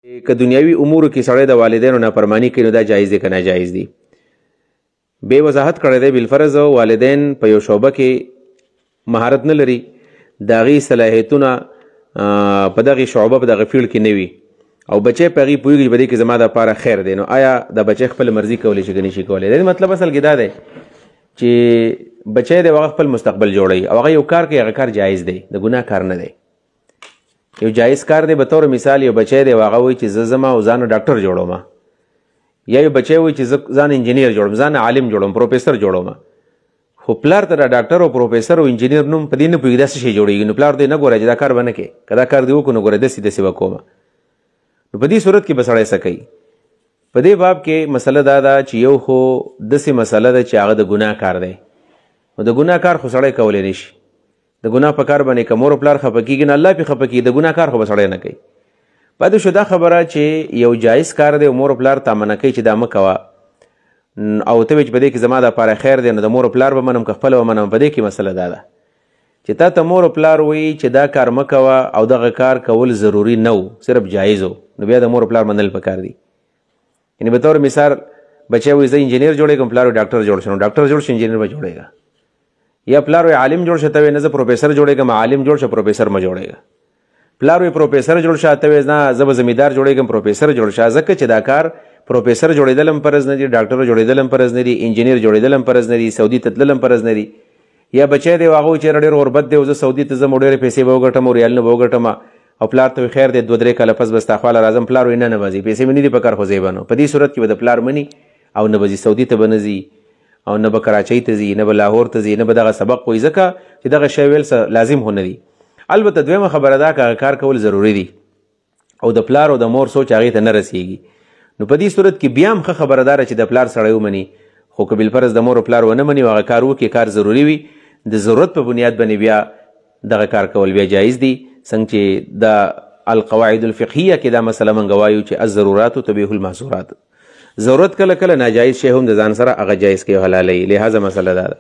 که دنیوي امورو کې سړی د والدینو نافرمانی کوي نو دا جایز دی که ناجایز دی. بې وضاحت کړی دی بالفرض والدین په یو شعبه کې مهارت نه لري، د هغې صلاحیتونه په دغې شعبه په دغه فیلډ کې نه وي او بچی په هغې پوهېږي چې په دې کې زما دپاره خیر دی، نو آیا د بچی خپل مرضي کولی شي که نه شي کولی؟ د دې مطلب اصل کې دا دی چې بچی دی هغه خپل مستقبل جوړوي او هغه یو کار کوي، هغه کار جایز دی، د ګناه کار نه دی. یو جایز کار دی، به طور مثال یو بچی دی هغه وایي چې زه ځم او ځان ډاکټر جوړوم، یا یو بچی وایي چې زه ځان انجینیر جوړوم، ځان عالم جوړوم، پروفیسر جوړوم، خو پلار ته د ډاکټر او پروفیسر او انجینیر نوم په دې نه پوهېږي دا څه شی جوړېږي، نو پلار دی نه ګوره چې دا کار به نه کوې، که دا کار دې وکړو نو ګوره داسې داسې به کومه. نو په دې صورت کې به سړی څه کوي؟ په دې باب کې مسله دا ده چې یو خو داسې مسله ده چې هغه د ګناه کار دی، نو د ګناه کار خو سړی کولی نه شي. د ګناه په کار باندې که مور او پلار خفه کېږي نو الله پې خفه کېږي، د ګناه کار خو به سړی نه کوي. پاتې شو دا خبره چې یو جایز کار دی او مور او پلار ته منع کوي چې دا مه کوه، او ته وایې چې په دې کې زما دپاره خیر دی، نو د مور او پلار به منم که خپله به منم. په دې کې مسله دا ده چې تا ته مور او پلار وایي چې دا کار مه کوه او دغه کار کول ضروري نه و، صرف جایز و، نو بیا د مور او پلار منل پکار دي. یعنې به طور مثال بچی وایي زه انجینیر جوړېږم، پلار وایي ډاکټر جوړ شه، نو ډاکټر جوړ شه انجینیر به جوړېږه. یا پلار وایي عالم جوړ شه، ته وایې نه زه پروفیسر جوړېږم، عالم جوړ شه پروفیسر مه جوړېږه. پلار وایي پروفیسر جوړ شه، ته وایې نه زه به زمیندار جوړېږم، پروفیسر جوړ شه، ځکه چې دا کار پروفیسر جوړېدل هم فرض نه دي، ډاکټر جوړېدل هم فرض نه دي، انجینیر جوړېدل هم فرض نه دي، سعودي ته تلل هم فرض نه دي. یا بچی دی هغه وایي چې ډېر غربت دی او زه سعودي ته ځم او ډېرې پیسې به وګټم او ریالونه به وګټم، او پلار ته وایي خیر دی 2-3 کاله پس به ستا خواله راځم. پلار وایي نه نه به ځي، پیسې مې نه دي په کار خو ځی به نو. په دې صورت کې به د پلار مني او نه به ځي، سعودي ته به نه ځي او نه به کراچۍ ته ځي، نه به لاهور ته ځي، نه به دغه سبق وایي، ځکه چې دغه شی ویل لازم خو نه دي. البته دویمه خبره دا که کار کول ضروري دي او د پلار او د مور سوچ هغې ته نه رسیږي، نو په دې صورت کې بیا هم ښه خبره داره چې د پلار سړی ومني، خو که بالفرض د مور او پلار ونه مني او هغه کار وکړي، کار ضروري وي، د ضرورت په بنیاد باندې بیا دغه کار کول بیا جایز دي. څنګه چې د القواعد الفقهیه کې دا مسله موږ وایو چې الضرورات تبیح المحظورات، ضرورت کله کله ناجایز شی هم د ځان سره هغه جایز کوي، حلالوي. لہذا مسله دا ده.